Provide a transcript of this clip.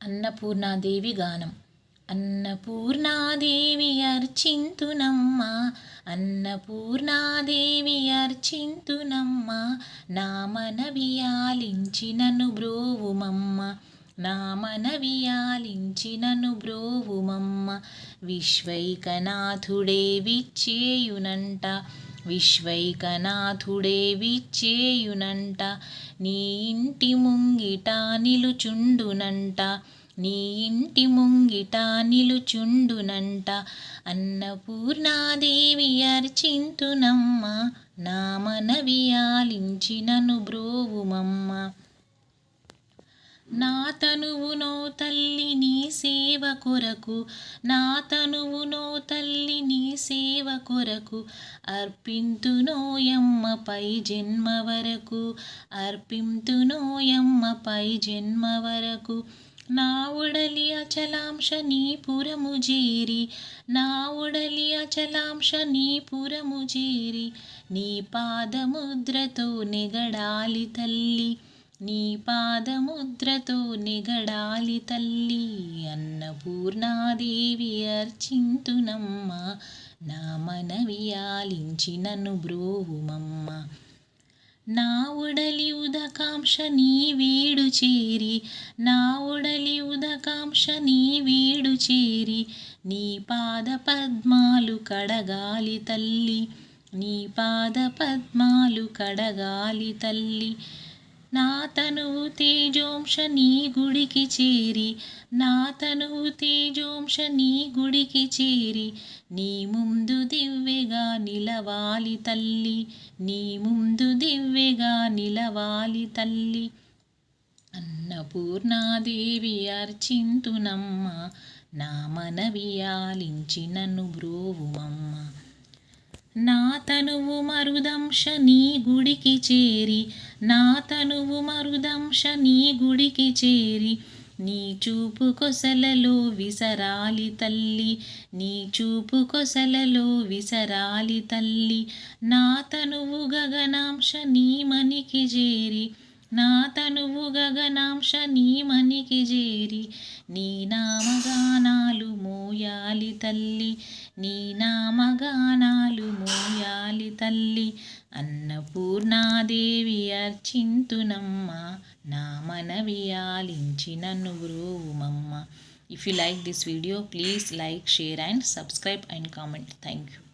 అన్నపూర్ణాదేవి గానం. అన్నపూర్ణాదేవి అర్చింతునమ్మ, అన్నపూర్ణాదేవి అర్చింతునమ్మ, నా మనవి ఆలించి నన్ను బ్రోవుమమ్మ, నా మనవి ఆలించి నన్ను బ్రోవుమమ్మ. విశ్వైకనాథుడే విచ్చేయునంట, విశ్వైకనాథుడే విచ్చేయునంట, నీ ఇంటి ముంగిట నిలుచుండునంట, నీ ఇంటి ముంగిట నిలుచుండునంట. అన్నపూర్ణాదేవి అర్చింతునమ్మ, నా మనవి ఆలించి నన్ను బ్రోవుమమ్మ. నా తనువునో తల్లి నీ సేవ కొరకు, నా తనువునో తల్లి నీ సేవ కొరకు, అర్పింతునోయమ్మ పై జన్మ వరకు, అర్పింతునోయమ్మ పై జన్మ వరకు. నా ఉడలి అచలాంశ నీ పురము చేరి, నా ఉడలి అచలాంశ నీ పురము చేరి, నీ పాదముద్రతో నెగడాలి తల్లి, నీ పాదముద్రతో నెగడాలి తల్లి. అన్నపూర్ణాదేవి అర్చింతునమ్మ, నా మనవి ఆలించి నన్ను బ్రోవుమమ్మ. నా ఉడలి ఉదకాంక్ష నీ వీడు చేరి, నా ఉడలి ఉదకాంక్ష నీ వీడు చేరి, నీ పాద పద్మాలు కడగాలి తల్లి, నీ పాద పద్మాలు కడగాలి తల్లి. నా తనువు తేజోంశ నీ గుడికి చేరి, నా తనువు తేజోంశ నీ గుడికి చేరి, నీ ముందు దివ్వెగా నిలవాలి తల్లి, నీ ముందు దివ్వెగా నిలవాలి తల్లి. అన్నపూర్ణాదేవి అర్చింతునమ్మ, నా మనవి ఆలించి నన్ను బ్రోవుమమ్మ. నా తనువు మరుదంశ నీ గుడికి చేరి, నా తనువు మరుదంశ నీ గుడికి చేరి, నీ చూపు కొసలలో విసరాలి తల్లి, నీ చూపు కొసలలో విసరాలి తల్లి. నా తనువు గగనాంశ నీ మనికి చేరి, నా తనువు గగనాంశ నీ మనికి చేరి, నీ నామగానాలు మోయాలి తల్లి, నీ నామగానాలు మోయాలి తల్లి. అన్నపూర్ణాదేవి అర్చింతునమ్మ, నా మనవి ఆలించి నన్ను బ్రోవుమమ్మ. If you like this video, please like, share and subscribe and comment. Thank you.